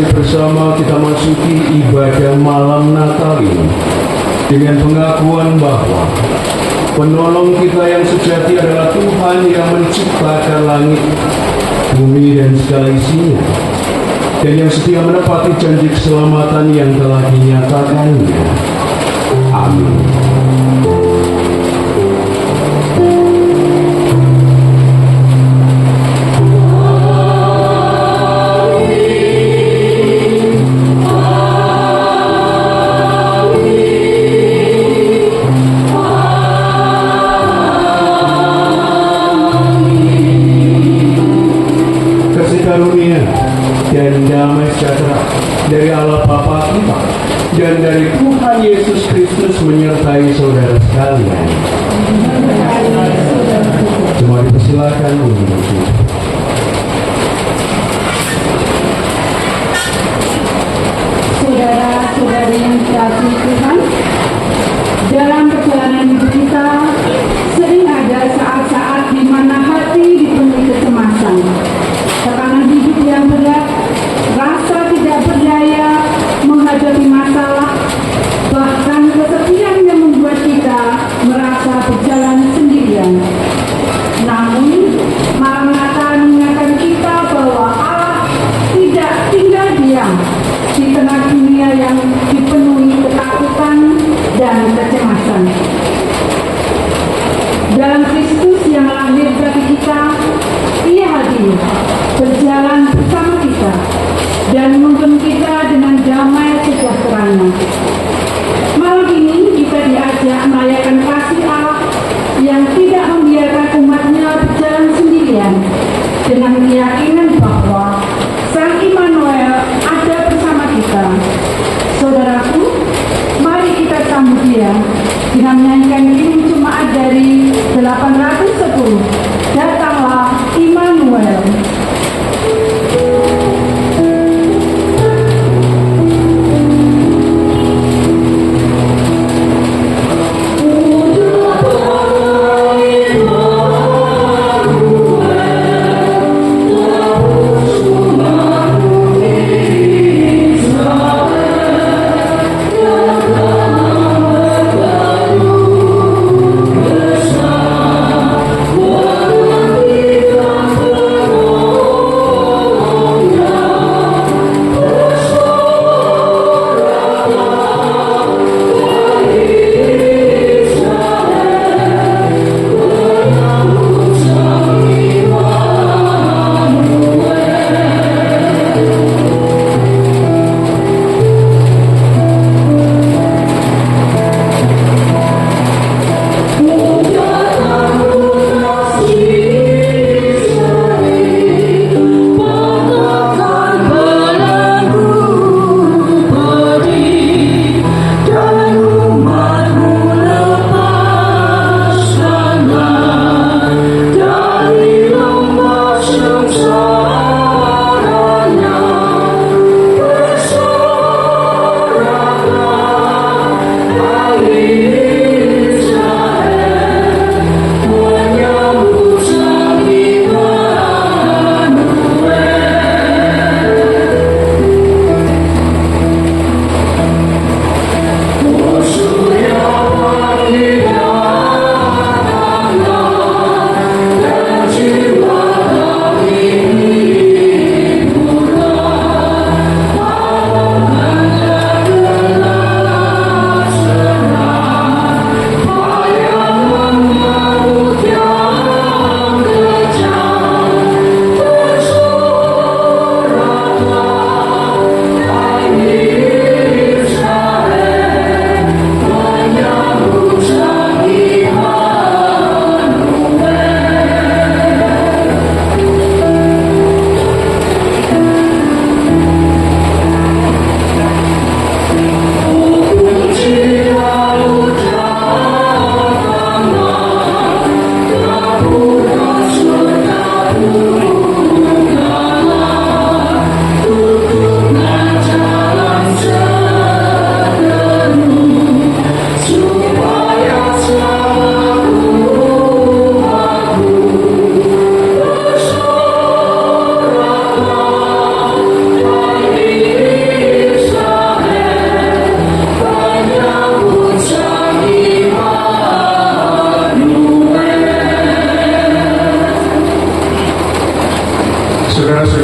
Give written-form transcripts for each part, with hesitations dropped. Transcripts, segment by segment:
Mari bersama kita masuki ibadah malam Natal ini dengan pengakuan bahwa penolong kita yang sejati adalah Tuhan yang menciptakan langit, bumi dan segala isinya, dan yang setia menepati janji keselamatan yang telah dinyatakannya. Amin. Dan damai sejahtera dari Allah Bapa kita dan dari Tuhan Yesus Kristus menyertai saudara sekalian. Semua dipersilakan untuk berdiri. Saudara-saudari yang dikasihi Tuhan, dalam perjalanan hidup kita sering ada saat-saat di mana hati dipenuhi kecemasan, tekanan hidup yang berat, rasa tidak berdaya menghadapi masalah, bahkan kesepian yang membuat kita merasa berjalan sendirian. Namun, malam Natal mengingatkan kita bahwa Allah tidak tinggal diam di tengah dunia yang dipenuhi ketakutan dan kecemasan. Dalam Kristus yang lahir bagi kita, Ia hadir, berjalan bersama kita, dan menuntun kita dengan damai sejahteranya. Malam ini kita diajak merayakan kasih Allah yang tidak membiarkan umatnya berjalan sendirian, dengan keyakinan bahwa Sang Immanuel ada bersama kita. Saudaraku, mari kita sambut Dia dengan menyanyikan himne jemaat dari 810. Datanglah Immanuel. Tuhan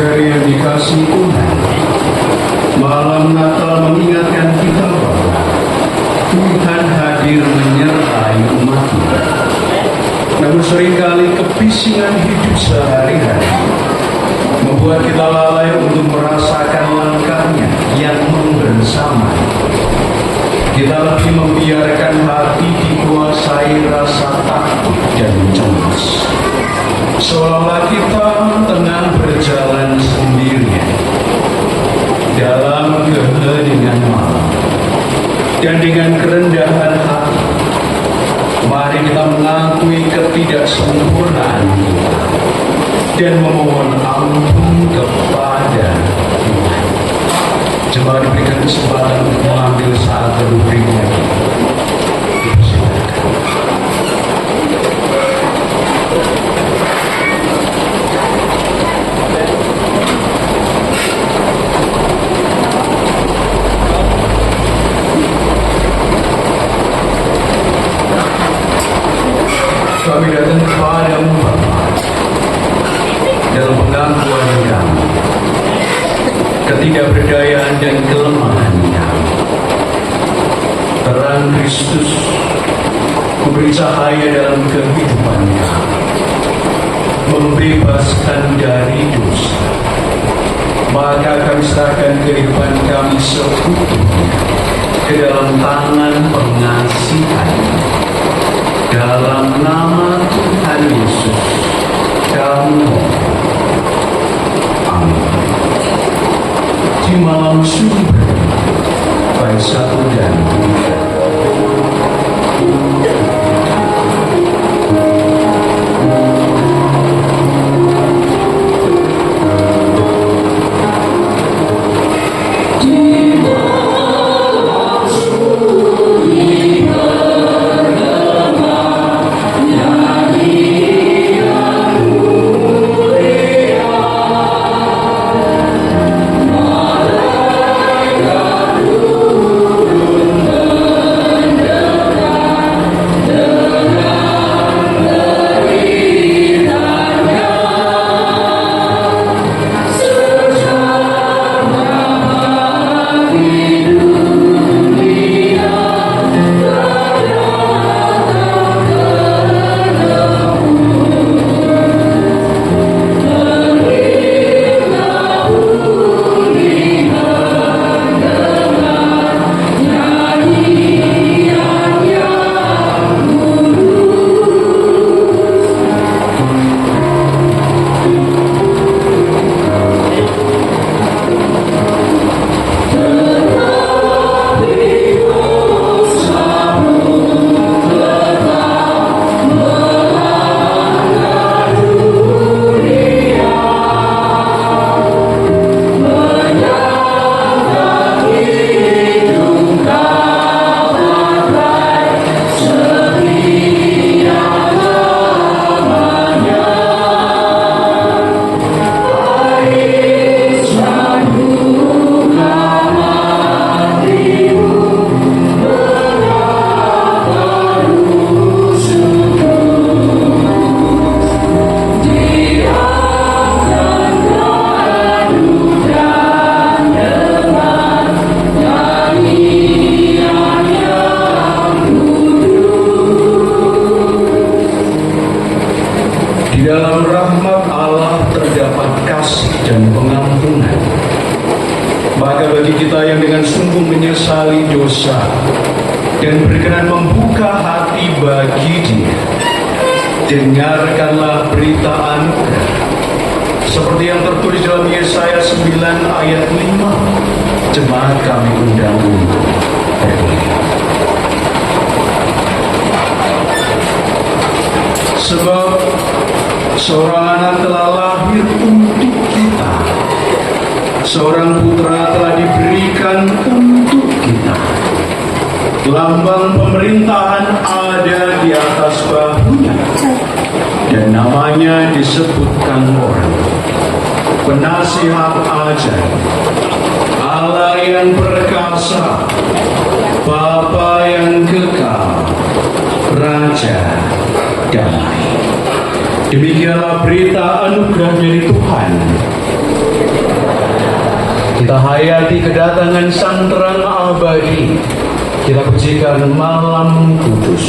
Saudara-saudari yang dikasihi Tuhan, malam Natal mengingatkan kita bahwa Tuhan hadir menyertai umat-Nya. Namun seringkali kebisingan hidup sehari-hari membuat kita lalai untuk merasakan langkahnya yang membersama. Kita lebih membiarkan hati dikuasai rasa takut dan cemas, seolah-olah kita tengah berjalan sendirian dalam keheningan malam. Dan dengan kerendahan hati, mari kita mengakui ketidaksempurnaan kita dan memohon ampun kepada Tuhan. Jemaat diberikan kesempatan untuk mengambil saat teduh pribadi. Kami datang kepadamu Bapa dalam pengakuan kami, ketidakberdayaan dan kelemahan kami. Terang Kristus memberi cahaya dalam kehidupan kami, membebaskan dari dosa. Maka kami serahkan kehidupan kami seutuhnya ke dalam tangan pengasihan. Dalam nama Tuhan Yesus, kami amin. Di malam sumber, baik satu dan tiga. dalam rahmat Allah terdapat kasih dan pengampunan. Maka bagi kita yang dengan sungguh menyesali dosa dan berkenan membuka hati bagi Dia, dengarkanlah berita anugerah seperti yang tertulis dalam Yesaya 9 ayat 5. Jemaat kami undang untuk berdiri. Sebab seorang anak telah lahir untuk kita, seorang putra telah diberikan untuk kita. Lambang pemerintahan ada di atas bahunya, dan namanya disebutkan orang Penasihat Ajaib, Allah yang perkasa, Bapa yang kekal, Raja damai. Demikianlah berita anugerah dari Tuhan. Kita hayati kedatangan Sang Terang Abadi. Kita pujikan malam kudus.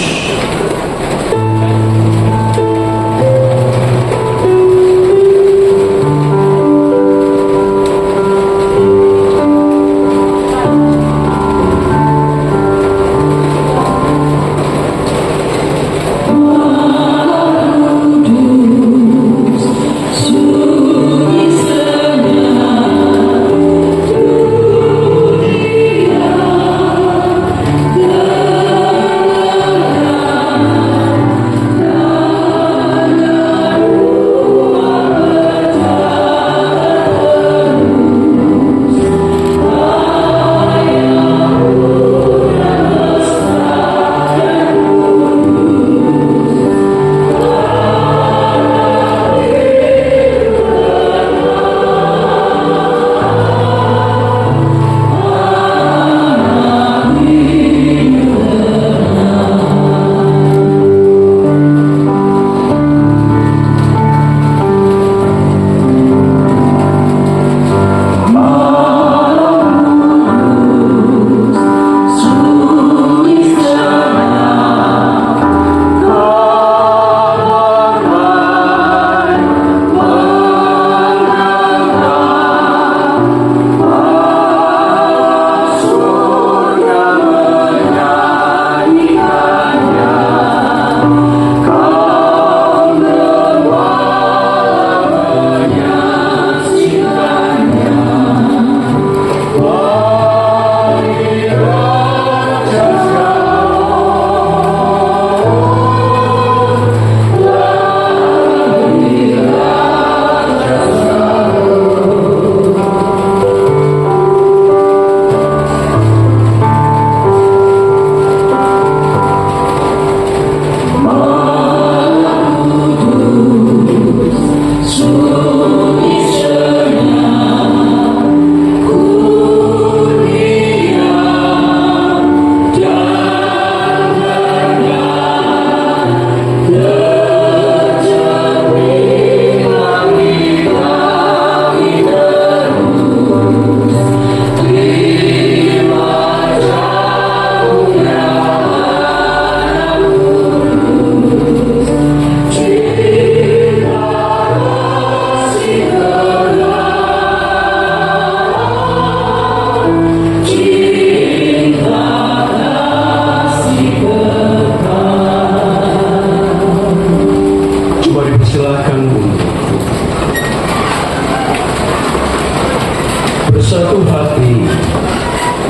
Bersatu hati,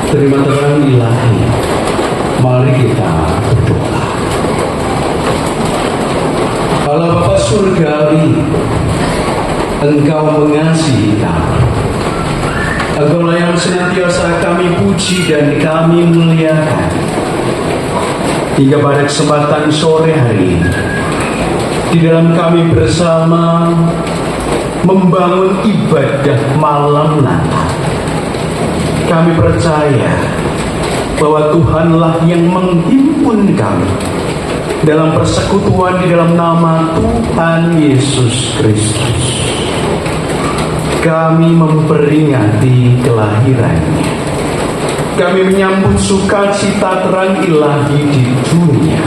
terima terang ilahi. Mari kita berdoa. Allah Bapa Surgawi, Engkau mengasihi kami. Engkaulah yang senantiasa kami puji dan kami muliakan. Hingga pada kesempatan sore hari ini, di dalam kami bersama membangun ibadah malam Natal, kami percaya bahwa Tuhanlah yang menghimpun kami dalam persekutuan di dalam nama Tuhan Yesus Kristus. Kami memperingati kelahirannya. Kami menyambut sukacita terang ilahi di dunia.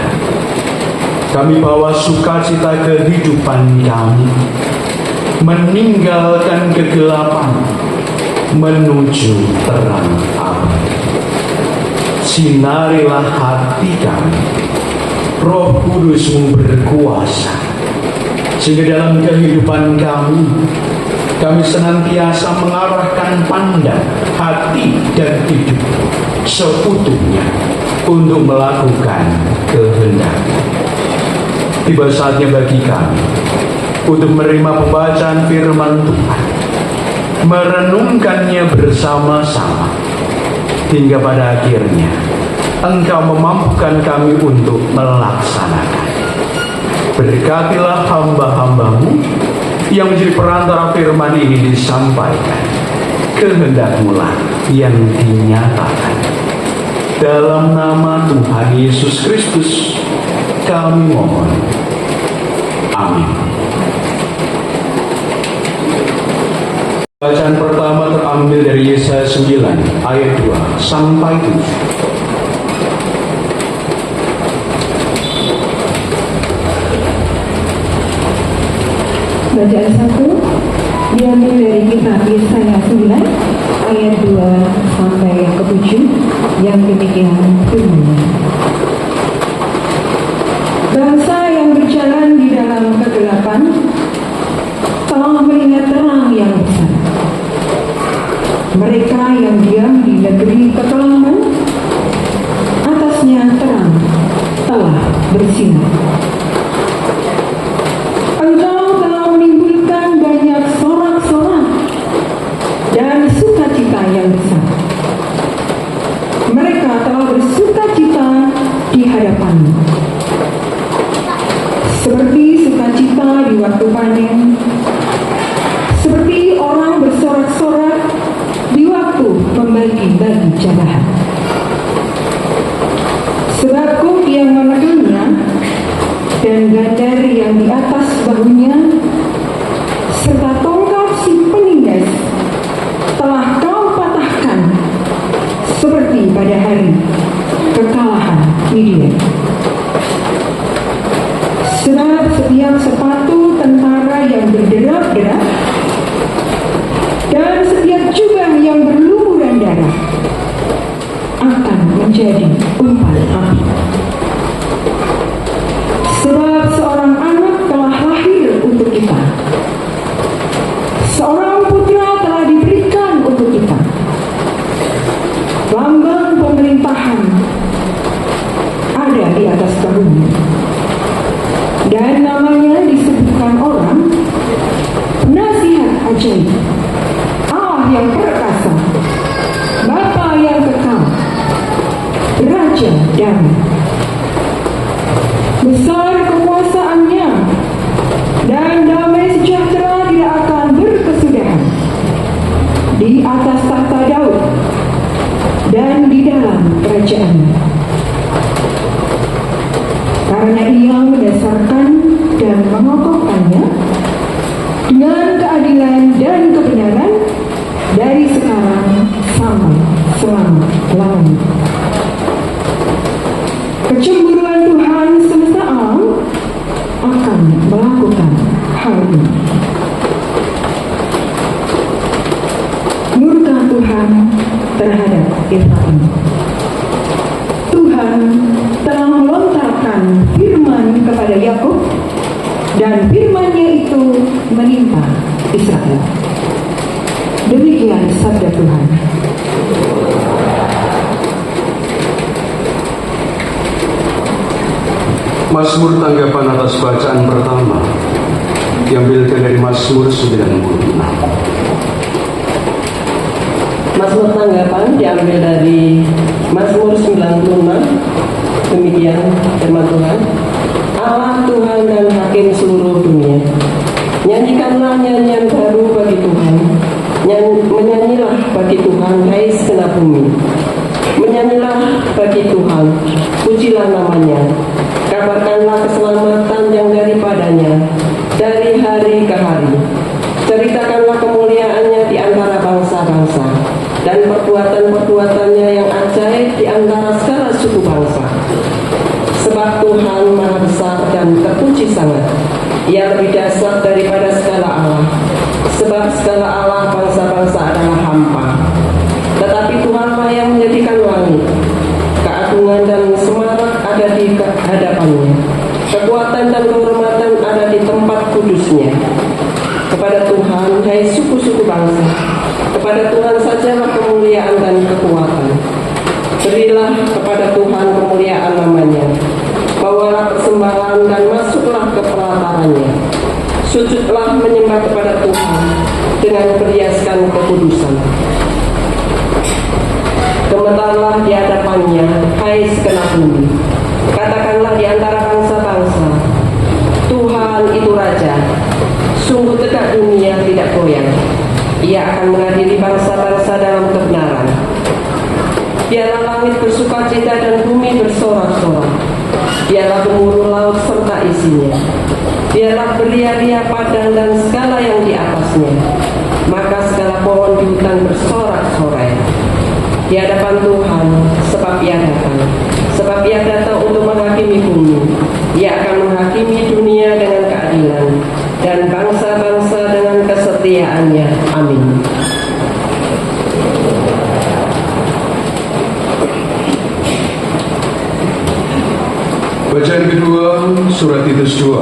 Kami bawa sukacita kehidupan kami, meninggalkan kegelapan menuju terang abadi. Sinarilah hati kami, Roh Kudus-Mu berkuasa, sehingga dalam kehidupan kami senantiasa mengarahkan pandang, hati, dan hidup seutuhnya untuk melakukan kehendak. Tiba saatnya bagi kami untuk menerima pembacaan firman Tuhan, merenungkannya bersama-sama, hingga pada akhirnya Engkau memampukan kami untuk melaksanakan. Berkatilah hamba-hamba-Mu yang menjadi perantara firman ini disampaikan. Kehendak-Mu lah yang dinyatakan. Dalam nama Tuhan Yesus Kristus kami mohon. Amin. Bacaan pertama terambil dari Yesaya 9 ayat 2 sampai 7. Bacaan 1 diambil dari kitab Yesaya 9 ayat 2 sampai yang ke-7 yang demikian bunyinya. Bangsa yang berjalan di dalam kegelapan telah melihat terang yang besar. Mereka yang diam di negeri kekelaman, atasnya terang telah bersinar. Engkau telah menimbulkan banyak sorak-sorak dan sukacita yang besar. Mereka telah bersukacita di hadapanmu, seperti sukacita di waktu panen, seperti orang bersorak-sorak di waktu membagi-bagi jabatan. Sebab kuk yang menekannya dan gandar yang di atas bahunya serta tongkat si penindas telah kau patahkan seperti pada hari kekalahan Midian. Sebab setiap sepatu tentara yang berderak-derak dan setiap jubah yang berlumuran darah akan menjadi umpan api. Sebab seorang anak telah lahir untuk kita, seorang putra telah diberikan untuk kita. Lambang pemerintahan ada di atas daunnya, dan namanya disebutkan orang Penasihat Ajaib, Allah yang perkasa, Bapa yang kekal, Raja Damai. Besar kekuasaannya dan damai sejahtera tidak akan berkesudahan di atas tahta Daud dan di dalam kerajaannya. Karena ia mendasarkan dan mengokohkannya dengan keadilan dan kebenaran dari sekarang sampai selama-lamanya. Kecemburuan Tuhan semesta alam akan melakukan hal ini. Murka Tuhan terhadap Efraim. Tuhan telah melontarkan firman kepada Yakub, dan firman-Nya itu menimpa Israel. Demikian sabda Tuhan. Mazmur tanggapan atas bacaan pertama diambilkan dari Mazmur 96. Mazmur tanggapan diambil dari Mazmur 96. Demikian firman Tuhan. Allah Tuhan dan Hakim seluruh dunia, nyanyikanlah nyanyian baru bagi Tuhan. Menyanyilah bagi Tuhan, hai segenap bumi. Menyanyilah bagi Tuhan, pujilah namanya. Kabarkanlah keselamatan yang daripadanya dari hari ke hari. Ceritakanlah kemuliaannya di antara bangsa-bangsa dan perbuatan-perbuatannya yang ajaib di antara segala suku bangsa. Sebab Tuhan maha besar dan terpuji sangat. Ia lebih dahsyat daripada segala Allah. Sebab segala Allah bangsa-bangsa adalah hampa, tetapi Tuhanlah yang menjadikan langit. Keagungan dan semarak ada di hadapannya. Kekuatan dan kehormatan ada di tempat kudusnya. Kepada Tuhan, hai suku-suku bangsa, kepada Tuhan sajalah kemuliaan dan kekuatan. Berilah kepada Tuhan kemuliaan namanya. Bawalah persembahan dan masuklah ke pelatarannya. Sujudlah menyembah kepada Tuhan dengan perhiaskan kekudusan. Gemetarlah di hadapannya, hai segenap bumi. Katakanlah di antara bangsa-bangsa, Tuhan itu Raja. Sungguh tegak dunia tidak goyang. Ia akan mengadili bangsa-bangsa dalam kebenaran. Biarlah langit bersukacita dan bumi bersorak-sorak. Biarlah gemuruh laut serta isinya. Biarlah beria-ria padang dan segala yang di atasnya. maka segala pohon di hutan bersorak-sorai di hadapan Tuhan, sebab Ia datang untuk menghakimi bumi. Ia akan menghakimi dunia dengan keadilan dan bangsa-bangsa dengan kesetiaannya. Amin. Bacaan kedua, surat Titus 2,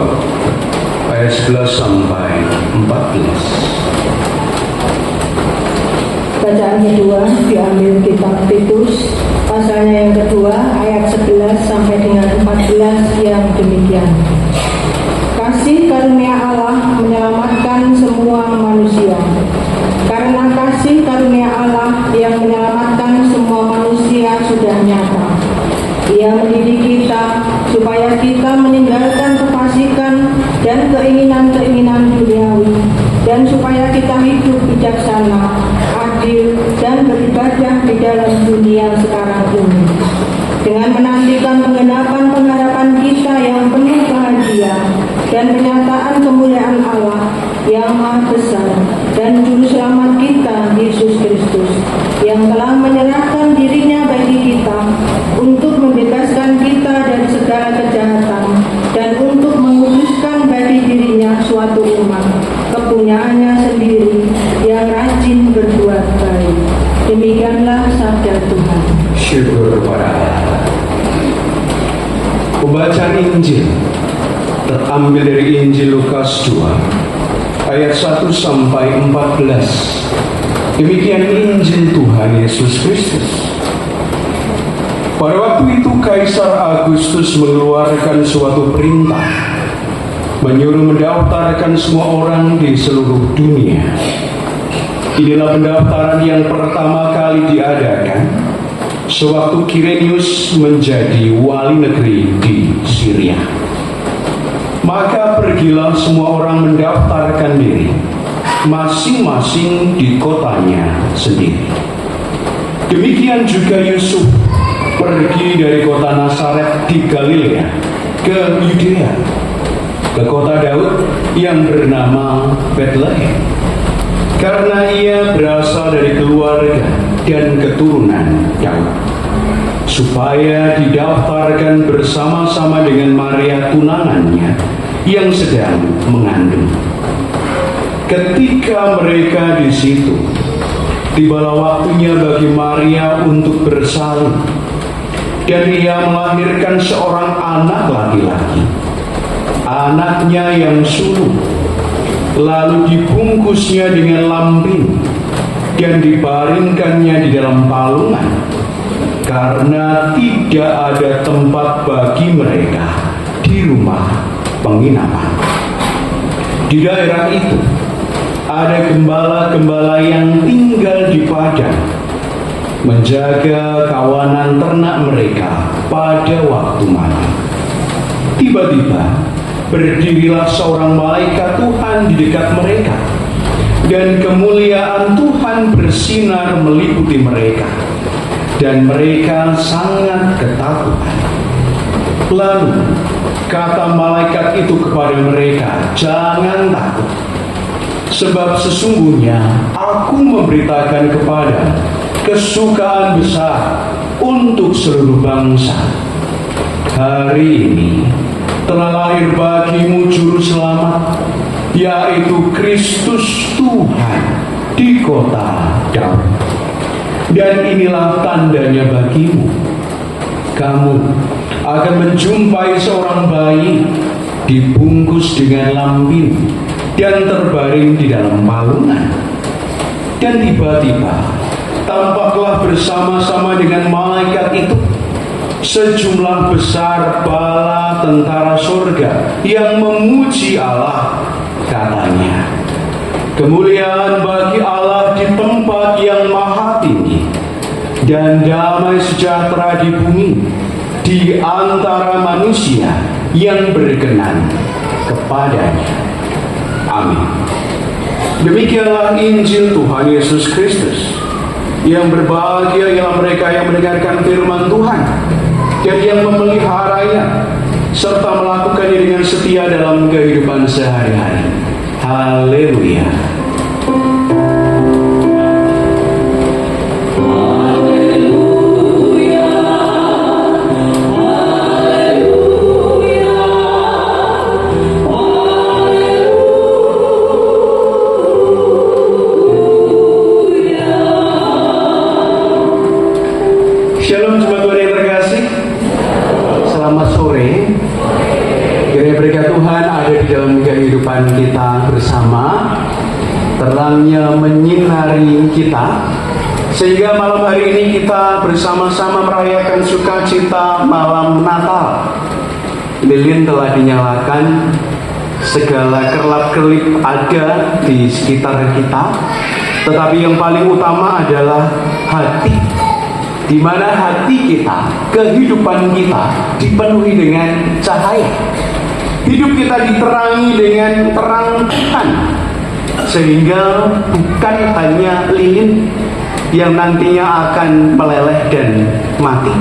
ayat 11 sampai 14. Bacaan kedua diambil kitab Titus, pasalnya yang kedua, ayat 11 sampai dengan 14 yang demikian. Kasih karunia Allah menyelamatkan semua manusia. Karena kasih karunia Allah yang menyelamatkan semua manusia sudah nyata. Ia mendidik kita supaya kita meninggalkan kefasikan dan keinginan-keinginan duniawi, dan supaya kita hidup bijaksana, adil, dan beribadah di dalam dunia sekarang ini, dengan menantikan penggenapan pengharapan kita yang penuh bahagia dan penyataan kemuliaan Allah yang maha besar dan juru selamat kita, Yesus Kristus, yang telah menyerahkan dirinya bagi kita untuk membebaskan kita dari segala kejahatan dan untuk menguduskan bagi dirinya suatu umat kepunyaannya sendiri yang rajin berbuat baik. Demikianlah sabda Tuhan. Syukur kepada Allah. Pembacaan Injil terambil dari Injil Lukas 2 ayat 1 sampai 14. Demikian Injil Tuhan Yesus Kristus. Pada waktu itu Kaisar Agustus mengeluarkan suatu perintah menyuruh mendaftarkan semua orang di seluruh dunia. Inilah pendaftaran yang pertama kali diadakan sewaktu Kirenius menjadi wali negeri di Syria. Maka pergilah semua orang mendaftarkan diri, masing-masing di kotanya sendiri. Demikian juga Yusuf pergi dari kota Nazaret di Galilea ke Yudea, ke kota Daud yang bernama Betlehem, karena ia berasal dari keluarga dan keturunan Daud, supaya didaftarkan bersama-sama dengan Maria tunangannya yang sedang mengandung. Ketika mereka di situ, tibalah waktunya bagi Maria untuk bersalin, dan ia melahirkan seorang anak laki-laki, anaknya yang sulung. Lalu dibungkusnya dengan lambing dan dibaringkannya di dalam palungan, karena tidak ada tempat bagi mereka di rumah penginapan. Di daerah itu ada gembala-gembala yang tinggal di padang, menjaga kawanan ternak mereka pada waktu malam. Tiba-tiba berdirilah seorang malaikat Tuhan di dekat mereka, dan kemuliaan Tuhan bersinar meliputi mereka, dan mereka sangat ketakutan. Lalu kata malaikat itu kepada mereka, "Jangan takut, sebab sesungguhnya aku memberitakan kepada kesukaan besar untuk seluruh bangsa. Hari ini telah lahir bagimu juru selamat, yaitu Kristus Tuhan di kota Daud. Dan inilah tandanya bagimu, kamu akan menjumpai seorang bayi dibungkus dengan lambing dan terbaring di dalam palungan." Dan tiba-tiba tampaklah bersama-sama dengan malaikat itu sejumlah besar bala tentara surga yang memuji Allah. Katanya, "Kemuliaan bagi Allah di tempat yang maha tinggi, dan damai sejahtera di bumi di antara manusia yang berkenan kepadanya." Amin. Demikianlah Injil Tuhan Yesus Kristus. Yang berbahagia ialah mereka yang mendengarkan firman Tuhan dan yang memeliharanya serta melakukannya dengan setia dalam kehidupan sehari-hari. Haleluya. kita, sehingga malam hari ini kita bersama-sama merayakan sukacita malam Natal. Lilin telah dinyalakan, segala kerlap-kerlip ada di sekitar kita, tetapi yang paling utama adalah hati, di mana hati kita, kehidupan kita dipenuhi dengan cahaya. Hidup kita diterangi dengan terang Tuhan, sehingga bukan hanya lilin yang nantinya akan meleleh dan mati,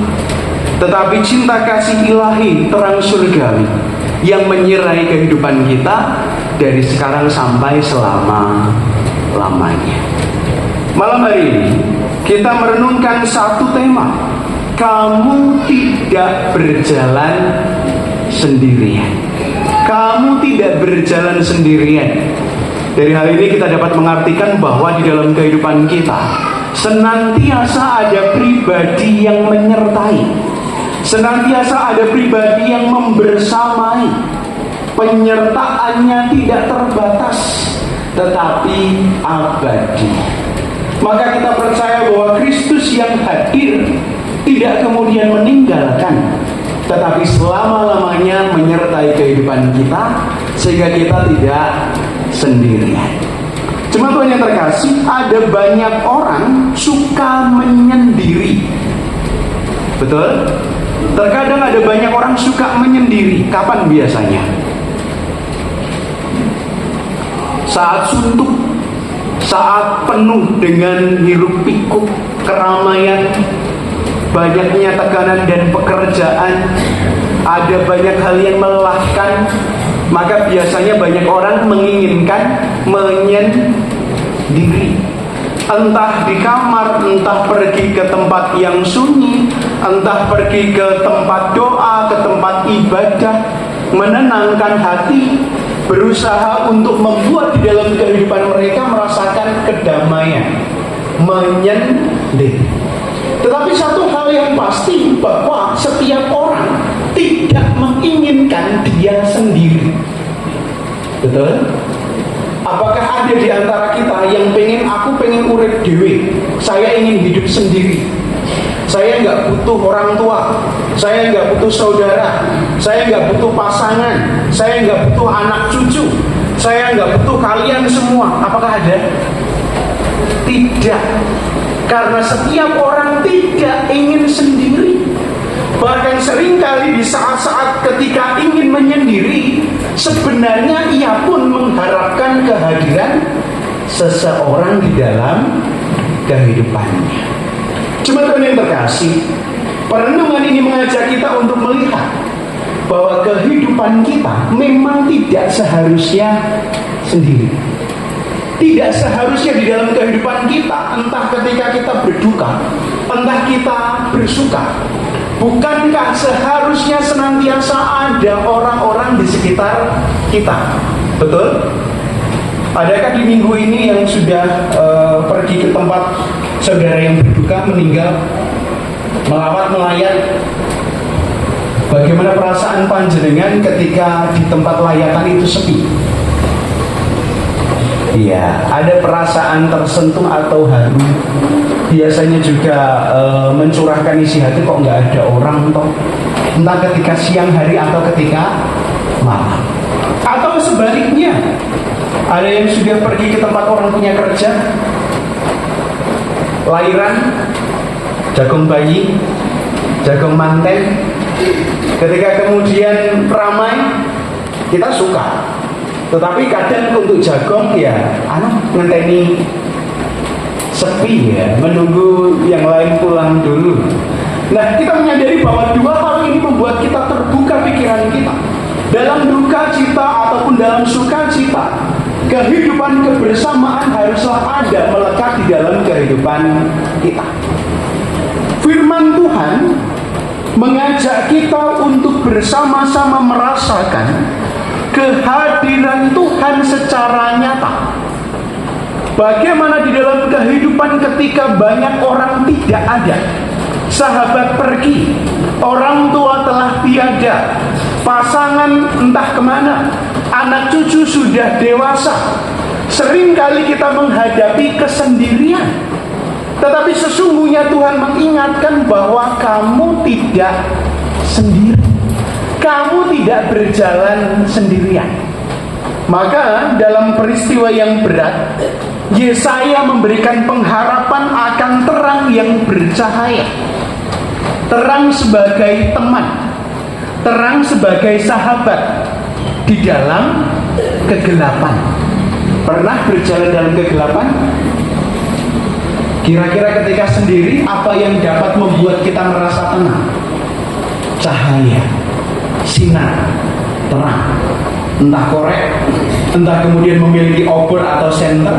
tetapi cinta kasih ilahi, terang surgawi yang menyirai kehidupan kita dari sekarang sampai selama-lamanya. Malam hari ini kita merenungkan satu tema: kamu tidak berjalan sendirian. Kamu tidak berjalan sendirian. Dari hal ini kita dapat mengartikan bahwa di dalam kehidupan kita senantiasa ada pribadi yang menyertai, senantiasa ada pribadi yang membersamai. Penyertaannya tidak terbatas, tetapi abadi. Maka kita percaya bahwa Kristus yang hadir tidak kemudian meninggalkan, tetapi selama-lamanya menyertai kehidupan kita, sehingga kita tidak sendirian. Cuma Tuhan yang terkasih, ada banyak orang suka menyendiri. Betul? Terkadang ada banyak orang suka menyendiri. Kapan biasanya? Saat suntuk, saat penuh dengan hiruk pikuk keramaian, banyaknya tekanan dan pekerjaan, ada banyak hal yang melelahkan, maka biasanya banyak orang menginginkan menyendiri. Entah di kamar, entah pergi ke tempat yang sunyi, entah pergi ke tempat doa, ke tempat ibadah, menenangkan hati, berusaha untuk membuat di dalam kehidupan mereka merasakan kedamaian, menyendiri. Tetapi satu hal yang pasti, bahwa setiap orang tidak menginginkan dia sendiri. Betul? Apakah ada di antara kita yang aku pengen urip dewe, saya ingin hidup sendiri, saya nggak butuh orang tua, saya nggak butuh saudara, saya nggak butuh pasangan, saya nggak butuh anak cucu, saya nggak butuh kalian semua? Apakah ada? Tidak. Karena setiap orang tidak ingin sendiri. Bahkan seringkali di saat-saat ketika ingin menyendiri, sebenarnya ia pun mengharapkan kehadiran seseorang di dalam kehidupannya. Cuma Tuhan yang terkasih, perenungan ini mengajak kita untuk melihat bahwa kehidupan kita memang tidak seharusnya sendiri. Tidak seharusnya di dalam kehidupan kita, entah ketika kita berduka, entah kita bersuka, bukankah seharusnya senantiasa ada orang-orang di sekitar kita? Betul? Adakah di minggu ini yang sudah pergi ke tempat saudara yang berduka, meninggal, melawat, melayat? Bagaimana perasaan panjenengan ketika di tempat layatan itu sepi? Iya, ada perasaan tersentuh atau haru. Biasanya juga mencurahkan isi hati, kok nggak ada orang toh. Entah ketika siang hari atau ketika malam. Atau sebaliknya, ada yang sudah pergi ke tempat orang punya kerja, lahiran, jagung bayi, jagung manten. Ketika kemudian ramai, kita suka. Tetapi kadang untuk jagung ya ngenteni sepi ya, menunggu yang lain pulang dulu. Nah, kita menyadari bahwa dua hal ini membuat kita terbuka pikiran kita. Dalam duka cita ataupun dalam sukacita, kehidupan kebersamaan haruslah ada, melekat di dalam kehidupan kita. Firman Tuhan mengajak kita untuk bersama-sama merasakan kehadiran Tuhan secara nyata. Bagaimana di dalam kehidupan ketika banyak orang tidak ada, sahabat pergi, orang tua telah tiada, pasangan entah kemana, anak cucu sudah dewasa. Seringkali kita menghadapi kesendirian. Tetapi sesungguhnya Tuhan mengingatkan bahwa kamu tidak sendiri. Kamu tidak berjalan sendirian. Maka dalam peristiwa yang berat, Yesaya memberikan pengharapan akan terang yang bercahaya. Terang sebagai teman, terang sebagai sahabat di dalam kegelapan. Pernah berjalan dalam kegelapan? Kira-kira ketika sendiri, apa yang dapat membuat kita merasa tenang? Cahaya, sinar, terang. Entah korek, entah kemudian memiliki obor atau senter,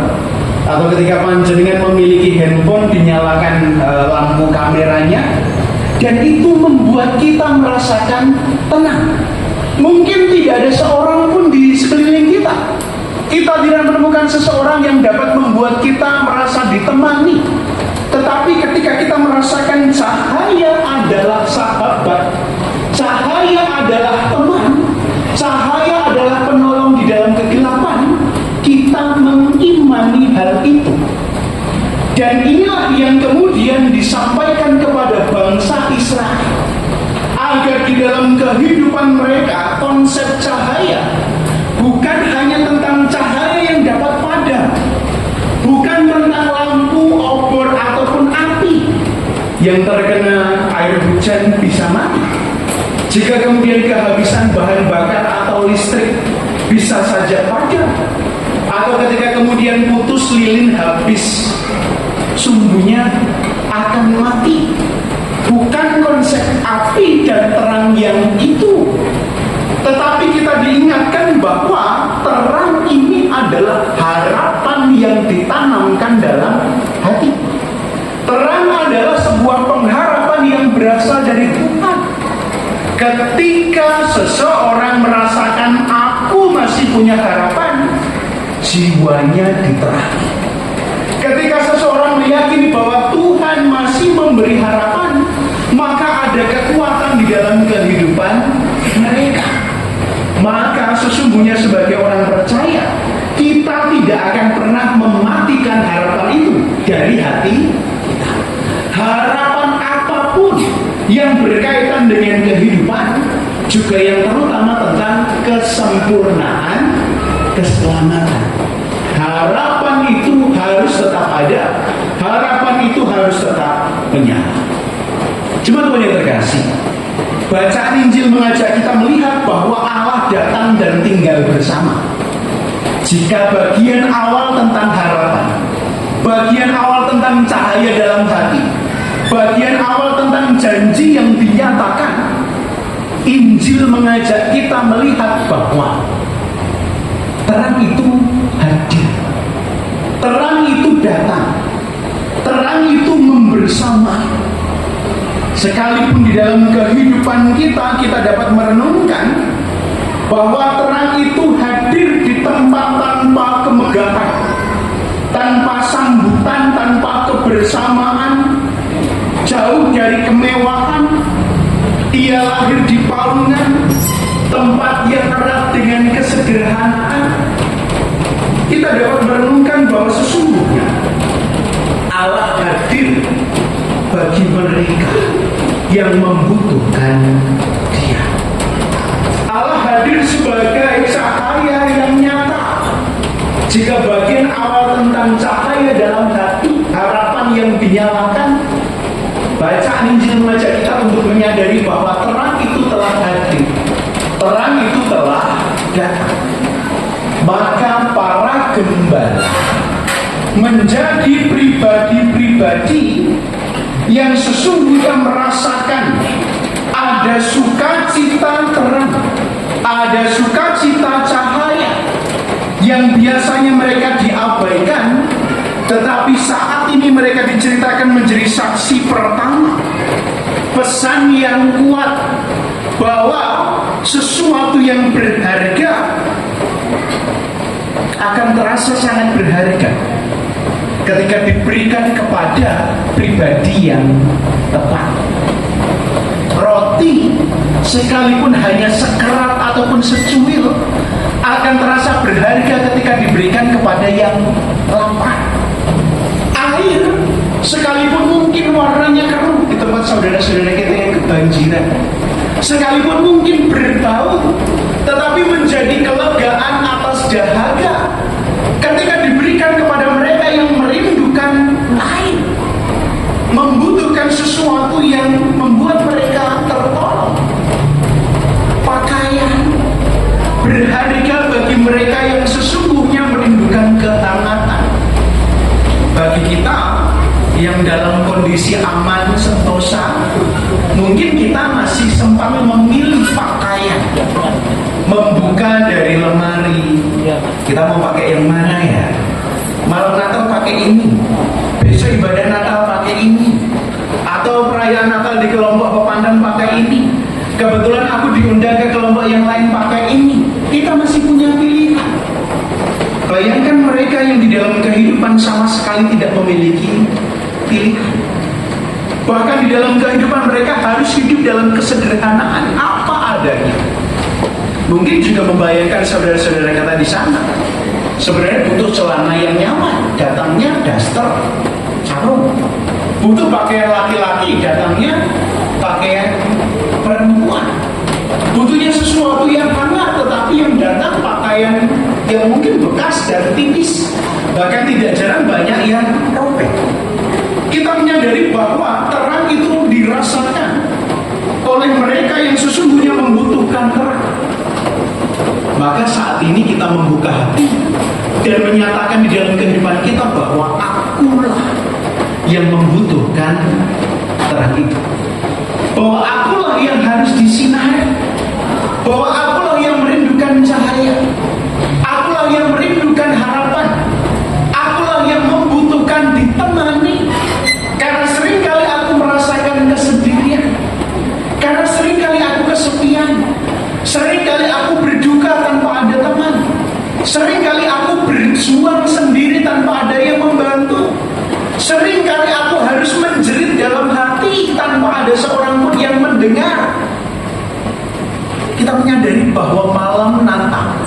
atau ketika panjenengan memiliki handphone dinyalakan lampu kameranya, dan itu membuat kita merasakan tenang. Mungkin tidak ada seorang pun di sekeliling kita. Kita tidak menemukan seseorang yang dapat membuat kita merasa ditemani. Tetapi ketika kita merasakan cahaya adalah sahabat, cahaya adalah teman, cahaya adalah penolong di dalam kegelapan, kita mengimani hal itu. Dan inilah yang kemudian disampaikan kepada bangsa Israel, agar di dalam kehidupan mereka konsep cahaya bukan hanya tentang cahaya yang dapat padam, bukan tentang lampu, obor, ataupun api yang terkena air hujan bisa mati. Jika kemudian kehabisan bahan bakar atau listrik bisa saja padam, atau ketika kemudian putus lilin habis, sumbunya akan mati. Bukan konsep api dan terang yang itu, tetapi kita diingatkan bahwa terang ini adalah harapan yang ditanamkan dalam hati. Terang adalah sebuah pengharapan yang berasal dari Tuhan. Ketika seseorang merasakan aku masih punya harapan, jiwanya diterangi. Ketika seseorang meyakini bahwa Tuhan masih memberi harapan, maka ada kekuatan di dalam kehidupan mereka. Maka sesungguhnya sebagai orang percaya, kita tidak akan pernah mematikan harapan itu dari hati kita. Harapan apapun yang berkaitan dengan kehidupan, juga yang terutama tentang kesempurnaan, keselamatan. Harapan itu harus tetap ada. Harapan itu harus tetap menyala. Jemaat yang terkasih, bacaan Injil mengajak kita melihat bahwa Allah datang dan tinggal bersama. Jika bagian awal tentang harapan, bagian awal tentang cahaya dalam hati, bagian awal tentang janji yang dinyatakan, Injil mengajak kita melihat bahwa terang itu hadir, terang itu datang, terang itu membersamai. Sekalipun di dalam kehidupan kita dapat merenungkan bahwa terang itu hadir di tempat tanpa kemegahan, tanpa sambutan, tanpa kebersamaan, jauh dari kemewahan. Ia lahir di palungan, tempat yang erat dengan kesederhanaan. Kita dapat merenungkan bahwa sesungguhnya Allah hadir bagi mereka yang membutuhkan Dia. Allah hadir sebagai cahaya yang nyata. Jika bagian awal tentang cahaya dalam hati, harapan yang dinyalakan, bacaan Injil mengajak kita untuk menyadari bahwa terang itu telah hadir, terang itu telah datang. Maka para gembala menjadi pribadi-pribadi yang sesungguhnya merasakan ada sukacita terang, ada sukacita cahaya yang biasanya mereka diabaikan, tetapi saat ini mereka diceritakan menjadi saksi pertama. Pesan yang kuat bahwa sesuatu yang berharga akan terasa sangat berharga ketika diberikan kepada pribadi yang tepat. Roti sekalipun hanya sekerat ataupun secuil akan terasa berharga ketika diberikan kepada yang lapar. Air Sekalipun mungkin warnanya keruh di tempat saudara-saudara kita yang kebanjiran, sekalipun mungkin berbau, tetapi menjadi kelegaan atas dahaga ketika diberikan kepada mereka yang merindukan air, membutuhkan sesuatu yang membuat mereka tertolong. Pakaian berharga bagi mereka yang sesungguhnya merindukan kehangatan. Bagi kita yang dalam kondisi aman sentosa, mungkin kita masih sempat memilih pakaian, membuka dari lemari, kita mau pakai yang mana ya? Malam Natal pakai ini, besok ibadah Natal pakai ini, atau perayaan Natal di kelompok pepandan pakai ini, kebetulan aku diundang ke kelompok yang lain pakai ini. Kita masih punya pilihan. Bayangkan mereka yang di dalam kehidupan sama sekali tidak memiliki pilihan. Bahkan di dalam kehidupan mereka harus hidup dalam kesederhanaan apa adanya. Mungkin juga membayangkan saudara-saudara kata di sana, sebenarnya butuh celana yang nyaman, datangnya daster, sarung. Butuh pakaian laki-laki, datangnya pakaian perempuan. Butuhnya sesuatu yang hangat, tetapi yang datang pakaian yang mungkin bekas dan tipis. Bahkan tidak jarang banyak yang robek. Kita menyadari bahwa terang itu dirasakan oleh mereka yang sesungguhnya membutuhkan terang. Maka saat ini kita membuka hati dan menyatakan di dalam kehidupan kita bahwa akulah yang membutuhkan terang itu. Bahwa akulah yang harus disinari. Bahwa akulah yang merindukan cahaya. Akulah yang merindukan harapan. Akulah yang membutuhkan ditemani. Karena seringkali aku merasakan kesendirian. Karena seringkali aku kesepian. Seringkali aku berduka tanpa ada teman. Seringkali aku berjuang sendiri tanpa ada yang membantu. Seringkali aku harus menjerit dalam hati tanpa ada seorang pun yang mendengar. Kita menyadari bahwa malam Natal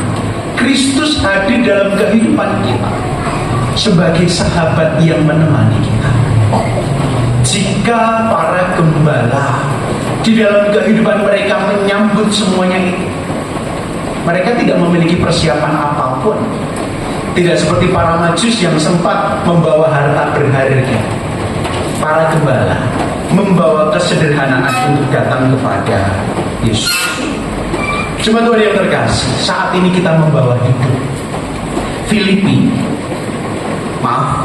Kristus hadir dalam kehidupan kita sebagai sahabat yang menemani kita. Jika para gembala di dalam kehidupan mereka menyambut semuanya itu, mereka tidak memiliki persiapan apapun. Tidak seperti para Majus yang sempat membawa harta berharga. Para gembala membawa kesederhanaan untuk datang kepada Yesus. Cuma Tuhan yang terkasih, saat ini kita membawa hidup.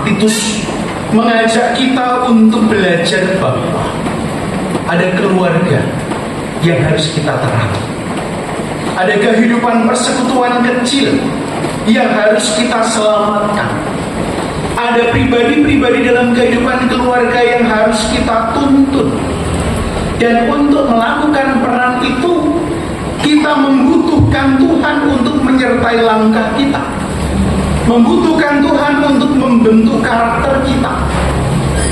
Titus mengajak kita untuk belajar bahwa ada keluarga yang harus kita terang. Ada kehidupan persekutuan kecil yang harus kita selamatkan. Ada pribadi-pribadi dalam kehidupan keluarga yang harus kita tuntun. Dan untuk melakukan peran itu, kita membutuhkan Tuhan untuk menyertai langkah kita. Membutuhkan Tuhan untuk membentuk karakter kita.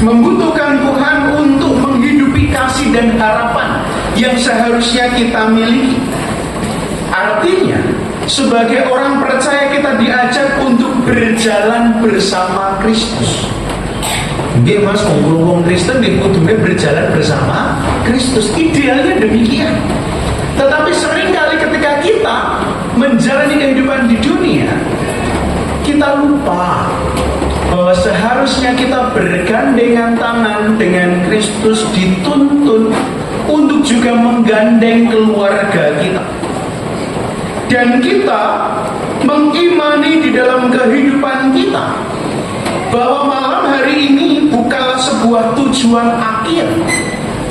Membutuhkan Tuhan untuk menghidupi kasih dan harapan yang seharusnya kita miliki. Artinya, sebagai orang percaya kita diajak untuk berjalan bersama Kristus. Nggih Mas, wong Kristen nggih kudune berjalan bersama Kristus. Idealnya demikian. Tetapi seringkali ketika kita menjalani kehidupan di dunia, kita lupa bahwa seharusnya kita bergandengan tangan dengan Kristus, dituntun untuk juga menggandeng keluarga kita. Dan kita mengimani di dalam kehidupan kita bahwa malam hari ini bukanlah sebuah tujuan akhir,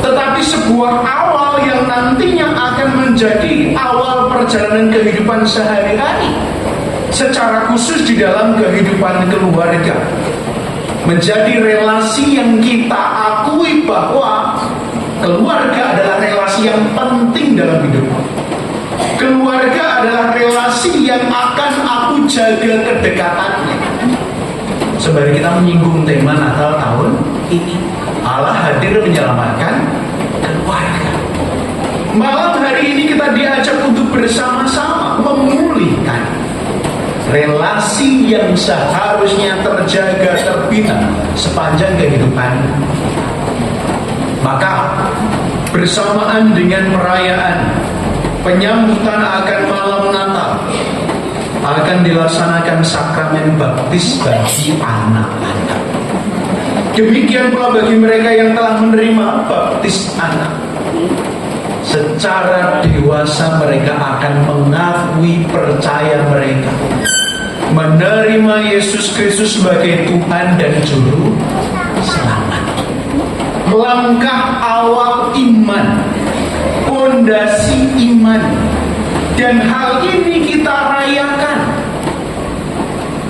tetapi sebuah awal yang nantinya akan menjadi awal perjalanan kehidupan sehari-hari, secara khusus di dalam kehidupan keluarga. Menjadi relasi yang kita akui bahwa keluarga adalah relasi yang penting dalam hidup. Keluarga adalah relasi yang akan aku jaga kedekatannya. Sembari kita menyinggung tema Natal tahun ini, Allah hadir menyelamatkan keluarga. Malam hari ini kita diajak untuk bersama-sama memulihkan relasi yang seharusnya seharusnya terjaga, terbina sepanjang kehidupan. Maka bersamaan dengan perayaan penyambutan akan malam Natal akan dilaksanakan sakramen baptis bagi anak-anak. Demikian pula bagi mereka yang telah menerima baptis anak. Secara dewasa mereka akan mengakui percaya mereka menerima Yesus Kristus sebagai Tuhan dan Juru Selamat. Langkah awal iman, pondasi iman, dan hal ini kita rayakan.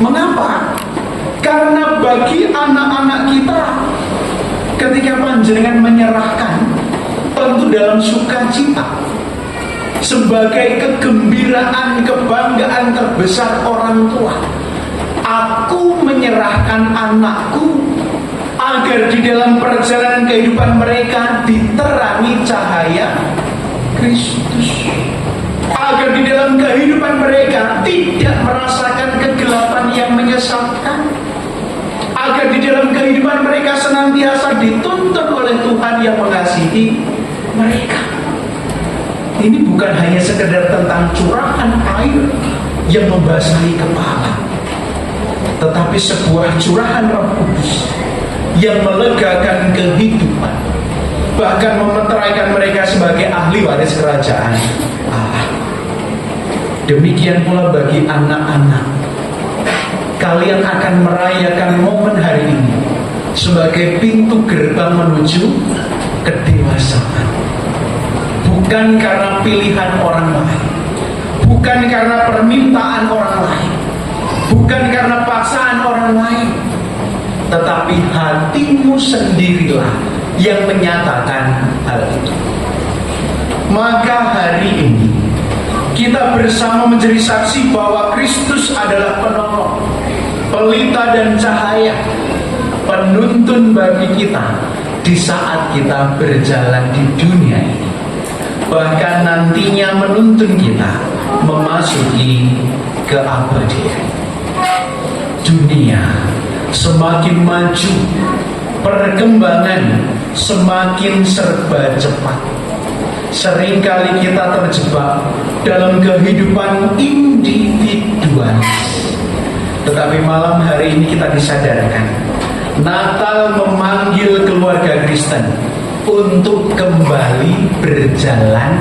Mengapa? Karena bagi anak-anak kita, ketika panjenengan menyerahkan, tentu dalam sukacita, sebagai kegembiraan, kebanggaan terbesar orang tua. Aku menyerahkan anakku agar di dalam perjalanan kehidupan mereka diterangi cahaya Kristus, agar di dalam kehidupan mereka tidak merasakan kegelapan yang menyesatkan, agar di dalam kehidupan mereka senantiasa dituntun oleh Tuhan yang mengasihi mereka. Ini bukan hanya sekedar tentang curahan air yang membasahi kepala, tetapi sebuah curahan Roh Kudus yang melegakan kehidupan, bahkan memeteraikan mereka sebagai ahli waris kerajaan Allah. Demikian pula bagi anak-anak, kalian akan merayakan momen hari ini sebagai pintu gerbang menuju kedewasaan. Bukan karena pilihan orang lain, bukan karena permintaan orang lain, bukan karena paksaan orang lain, tetapi hatimu sendirilah yang menyatakan hal itu. Maka hari ini kita bersama menjadi saksi bahwa Kristus adalah penolong, pelita dan cahaya, penuntun bagi kita di saat kita berjalan di dunia ini, bahkan nantinya menuntun kita memasuki keabadian. Dunia semakin maju, perkembangan semakin serba cepat. Seringkali kita terjebak dalam kehidupan individualis. Tetapi malam hari ini kita disadarkan, Natal memanggil keluarga Kristen untuk kembali berjalan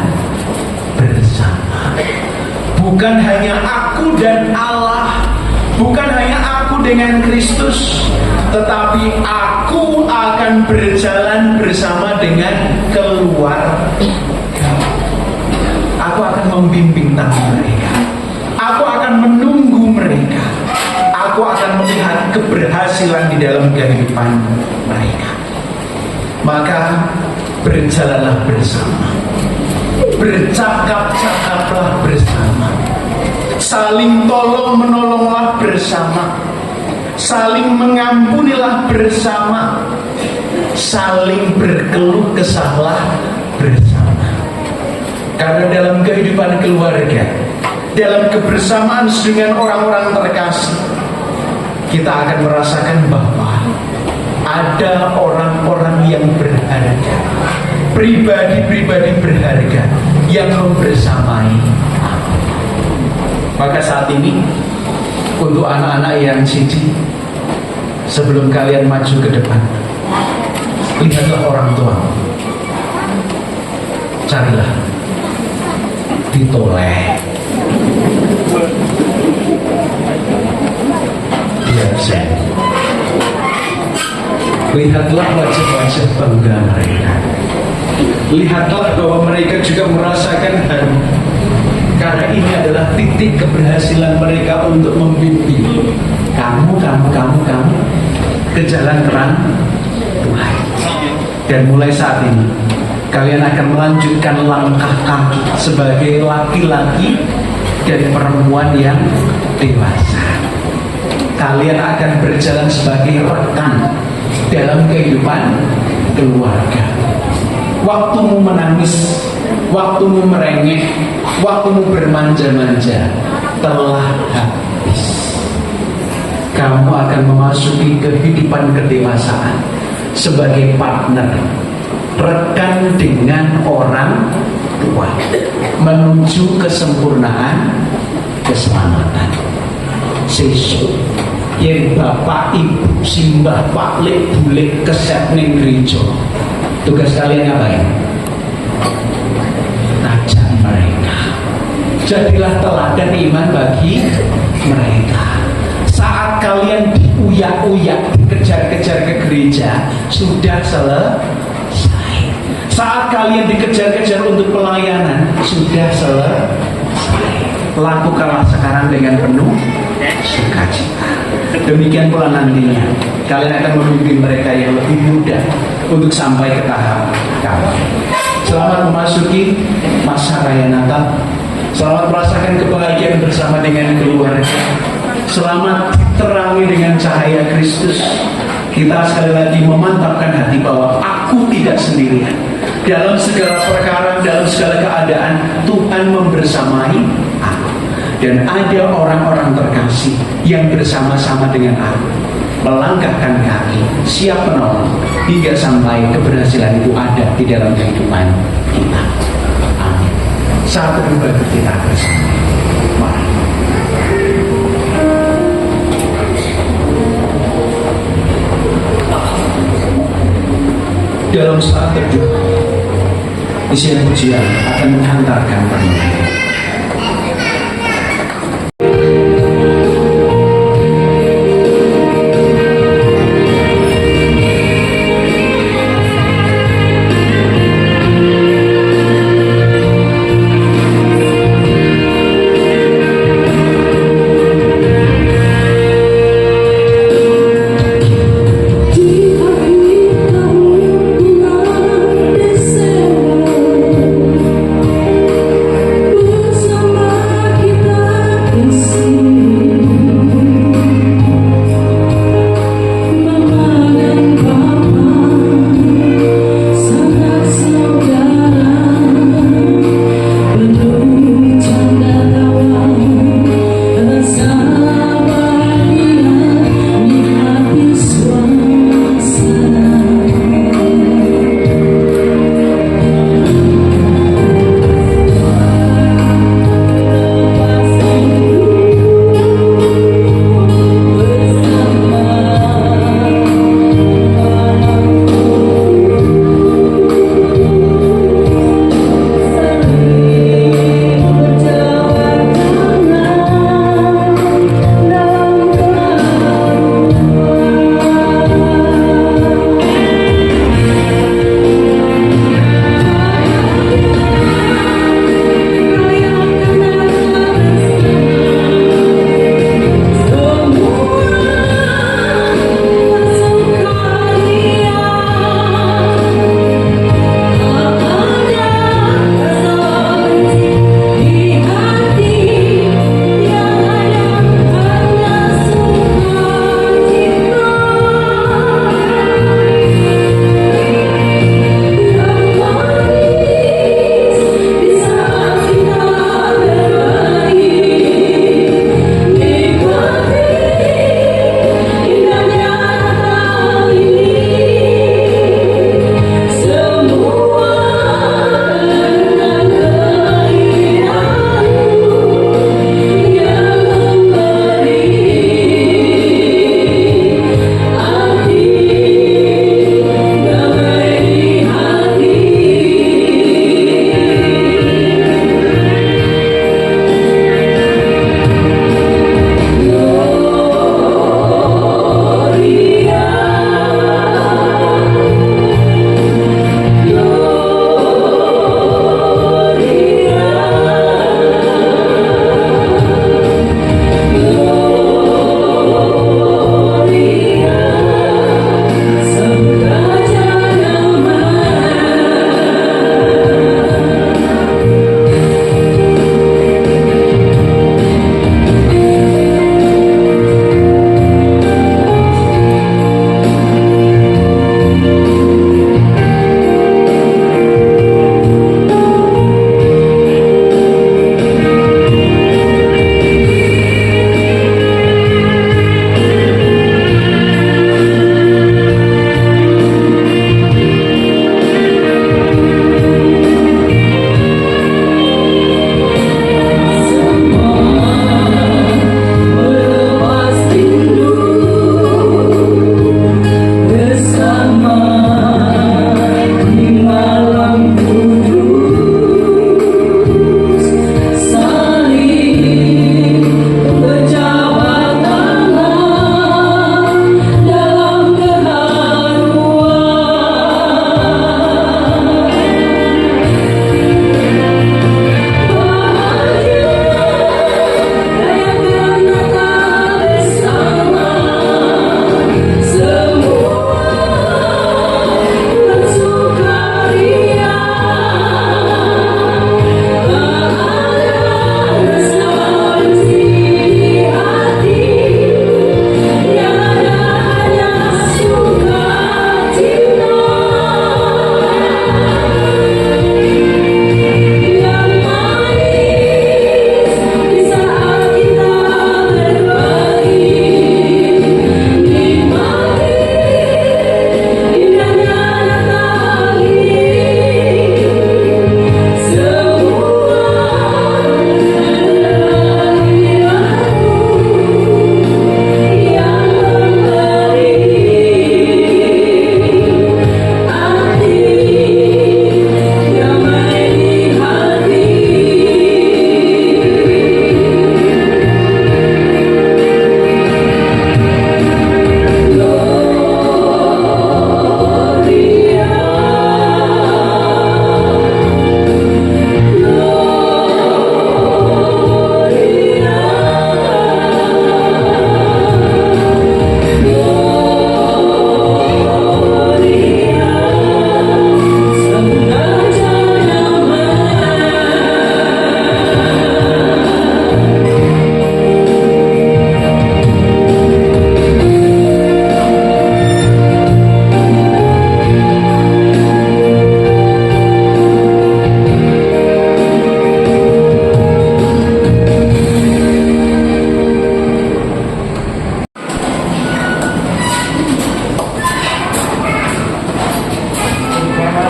bersama. Bukan hanya aku dan Allah, bukan hanya aku dengan Kristus, tetapi aku akan berjalan bersama dengan keluarga. Aku akan membimbing tangan mereka, aku akan menunggu mereka, aku akan melihat keberhasilan di dalam kehidupan mereka. Maka berjalanlah bersama, bercakap-cakaplah bersama, saling tolong-menolonglah bersama, saling mengampunilah bersama, saling berkeluh kesahlah bersama. Karena dalam kehidupan keluarga, dalam kebersamaan dengan orang-orang terkasih, kita akan merasakan bahwa ada orang-orang yang berharga, pribadi-pribadi berharga yang membersamai. Maka saat ini, untuk anak-anak yang siji, sebelum kalian maju ke depan, lihatlah orang tua, carilah, ditoleh, biasa. Lihatlah wajah-wajah bangga mereka. Lihatlah bahwa mereka juga merasakan haru, karena ini adalah titik keberhasilan mereka untuk membimbing kamu ke jalan terang Tuhan. Dan mulai saat ini kalian akan melanjutkan langkah kaki sebagai laki-laki dan perempuan yang dewasa. Kalian akan berjalan sebagai rekan dalam kehidupan keluarga. Waktumu menangis, waktumu merengek, waktumu bermanja-manja telah habis. kamu akan memasuki kehidupan kedewasaan sebagai partner, rekan dengan orang tua, menuju kesempurnaan keselamatan. Sesuk yang bapak ibu simbah pak lek bulik kesep ning gereja, tugas kalian ngapain? Ajak mereka, jadilah teladan iman bagi mereka. Saat kalian diuyak-uyak, dikejar-kejar ke gereja, sudah selesai. Saat kalian dikejar-kejar untuk pelayanan, sudah selesai. Lakukanlah sekarang dengan penuh sukacita. Demikian pula nantinya kalian akan memimpin mereka yang lebih muda untuk sampai ke tahap kamu. Selamat memasuki masa raya Natal. Selamat merasakan kebahagiaan bersama dengan keluarga. Selamat terangi dengan cahaya Kristus. Kita sekali lagi memantapkan hati bahwa aku tidak sendirian. Dalam segala perkara, dalam segala keadaan, Tuhan membersamai aku. Dan ada orang-orang terkasih yang bersama-sama dengan aku, melangkahkan kaki, siap menolong, hingga sampai keberhasilan itu ada di dalam kehidupan kita. Amin. Saat beribadah kita bersama. Mari. Dalam saat teduh, isian pujian akan menghantarkan permohonan. Di hati kamu bulan Desember,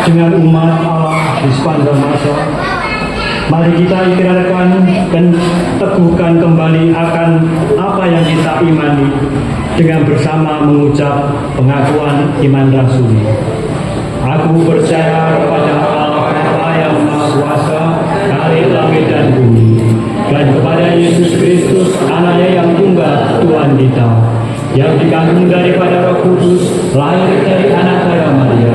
dengan umat Allah di sepanjang masa. Mari kita ikrarkan dan teguhkan kembali akan apa yang kita imani dengan bersama mengucap pengakuan iman rasuli. Aku percaya kepada Allah Bapa yang Maha Kuasa, dari langit dan bumi, dan kepada Yesus Kristus, Anaknya yang tunggal, Tuhan kita, yang dikandung daripada Roh Kudus, lahir dari anak darah Maria,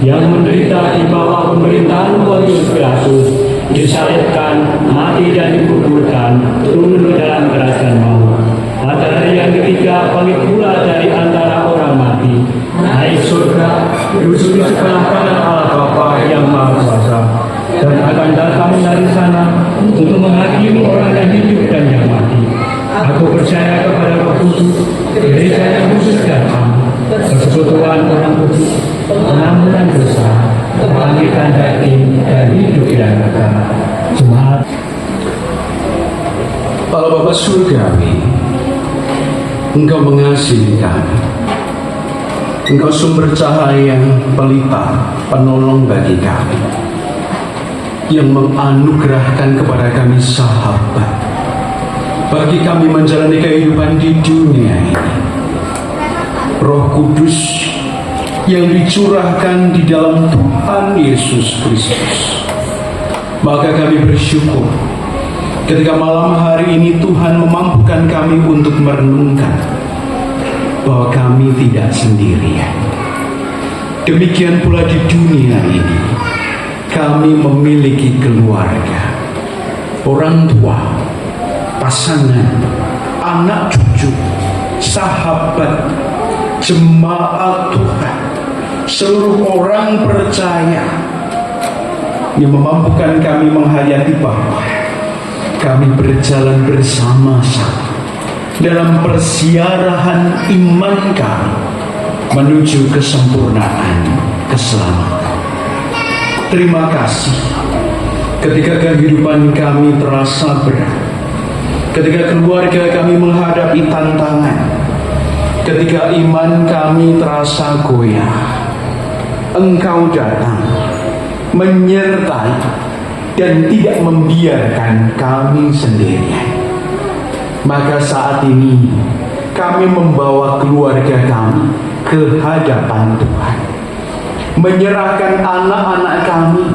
yang menderita di bawah pemerintahan Pontius Pilatus, disalibkan, mati dan dikuburkan, turun ke dalam kerajaan maut. Pada hari yang ketiga bangkit pula dari antara orang mati, naik surga, duduk di sebelah kanan Allah Bapa yang Maha Kuasa, dan akan datang dari sana untuk menghakimi orang yang hidup dan yang mati. Aku percaya kepada Roh Kudus, gereja yang khusus datang, persekutuan orang kudus, pengampunan dosa, kebangkitan daging, dan hidup yang kekal. Jemaat. Allah Bapa Surgawi, Engkau mengasihi kami. Engkau sumber cahaya, pelita, penolong bagi kami, yang menganugerahkan kepada kami sahabat, bagi kami menjalani kehidupan di dunia ini. Roh Kudus yang dicurahkan di dalam Tuhan Yesus Kristus. Maka kami bersyukur ketika malam hari ini Tuhan memampukan kami untuk merenungkan bahwa kami tidak sendirian. Demikian pula di dunia ini kami memiliki keluarga, orang tua, pasangan, anak cucu, sahabat, jemaat Tuhan, seluruh orang percaya, yang memampukan kami menghayati bahwa kami berjalan bersama-sama dalam persiarahan iman kami menuju kesempurnaan keselamatan. Terima kasih ketika kehidupan kami terasa berat, ketika keluarga kami menghadapi tantangan, ketika iman kami terasa goyah, Engkau datang menyertai dan tidak membiarkan kami sendirian. Maka saat ini kami membawa keluarga kami ke hadapan Tuhan, menyerahkan anak-anak kami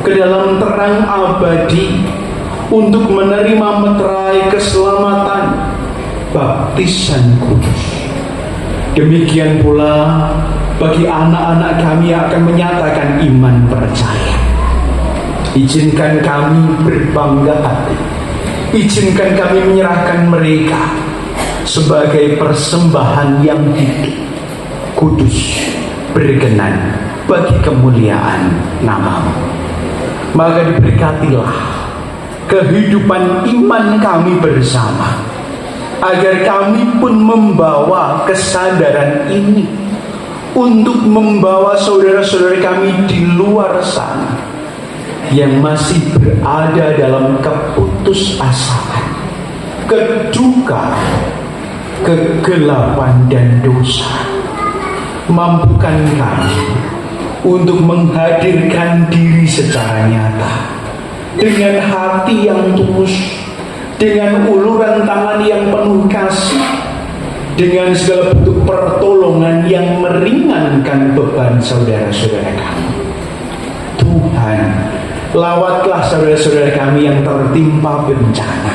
ke dalam terang abadi untuk menerima meterai keselamatan baptisan kudus. Demikian pula bagi anak-anak kami yang akan menyatakan iman percaya. Izinkan kami berbangga hati, izinkan kami menyerahkan mereka sebagai persembahan yang hidup, kudus, berkenan bagi kemuliaan nama-Mu. Maka diberkatilah kehidupan iman kami bersama, agar kami pun membawa kesadaran ini untuk membawa saudara-saudara kami di luar sana yang masih berada dalam keputusasaan, kedukaan, kegelapan dan dosa. Mampukan kami untuk menghadirkan diri secara nyata dengan hati yang tulus, dengan uluran tangan yang penuh kasih, dengan segala bentuk pertolongan yang meringankan beban saudara-saudara kami. Tuhan, lawatlah saudara-saudara kami yang tertimpa bencana,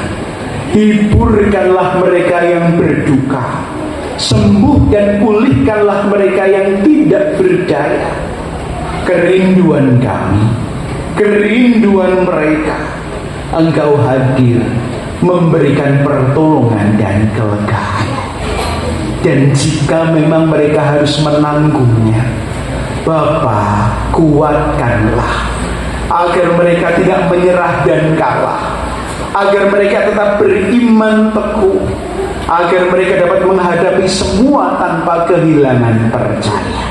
hiburkanlah mereka yang berduka, sembuh dan pulihkanlah mereka yang tidak berdaya. Kerinduan kami, kerinduan mereka, Engkau hadir memberikan pertolongan dan kelegaan. Dan jika memang mereka harus menanggungnya, Bapa, kuatkanlah agar mereka tidak menyerah dan kalah, agar mereka tetap beriman teguh, agar mereka dapat menghadapi semua tanpa kehilangan percaya.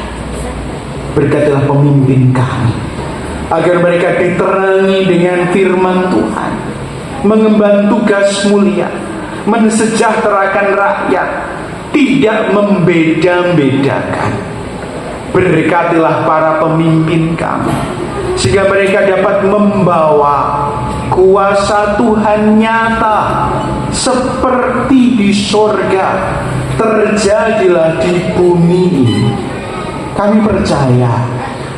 Berkatilah pemimpin kami, agar mereka diterangi dengan firman Tuhan, mengemban tugas mulia, mensejahterakan rakyat, tidak membeda-bedakan. Berkatilah para pemimpin kami, sehingga mereka dapat membawa kuasa Tuhan nyata seperti di sorga, terjadilah di bumi ini. Kami percaya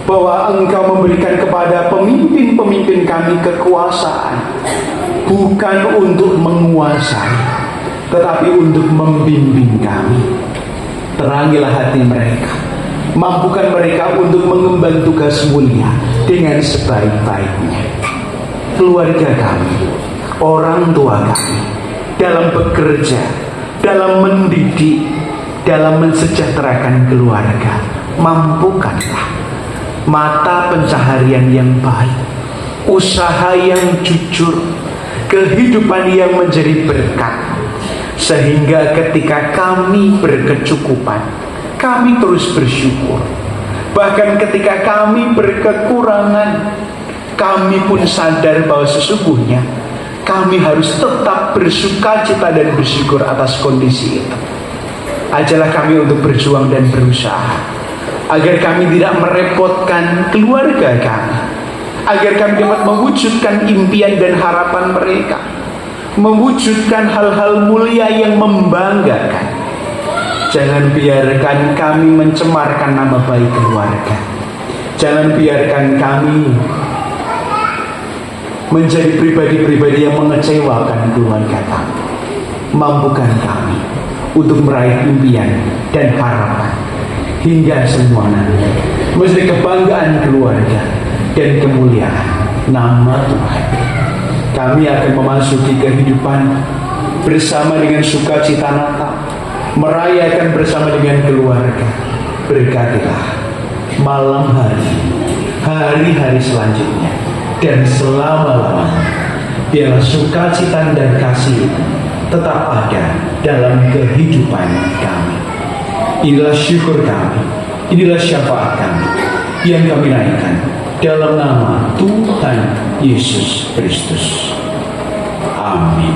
bahwa Engkau memberikan kepada pemimpin-pemimpin kami kekuasaan, bukan untuk menguasai, tetapi untuk membimbing kami. Terangilah hati mereka, mampukan mereka untuk mengemban tugas mulia dengan sebaik-baiknya. Keluarga kami, orang tua kami, dalam bekerja, dalam mendidik, dalam mensejahterakan keluarga, mampukanlah mata pencaharian yang baik, usaha yang jujur, kehidupan yang menjadi berkat, sehingga ketika kami berkecukupan, kami terus bersyukur. Bahkan ketika kami berkekurangan, kami pun sadar bahwa sesungguhnya kami harus tetap bersukacita dan bersyukur atas kondisi itu. Ajalah kami untuk berjuang dan berusaha, agar kami tidak merepotkan keluarga kami, agar kami dapat mewujudkan impian dan harapan mereka, mewujudkan hal-hal mulia yang membanggakan. Jangan biarkan kami mencemarkan nama baik keluarga. Jangan biarkan kami menjadi pribadi-pribadi yang mengecewakan keluarga kami. Mampukan kami untuk meraih impian dan harapan hingga semua nanti menjadi kebanggaan keluarga dan kemuliaan nama Tuhan. Kami akan memasuki kehidupan bersama dengan sukacita Natal, merayakan bersama dengan keluarga. Berkatilah malam hari, hari-hari selanjutnya, dan selama-lamanya. Biarlah sukacita dan kasih tetap ada dalam kehidupan kami. Inilah syukur kami, inilah syafaat kami yang kami naikkan dalam nama Tuhan Yesus Kristus. Amin.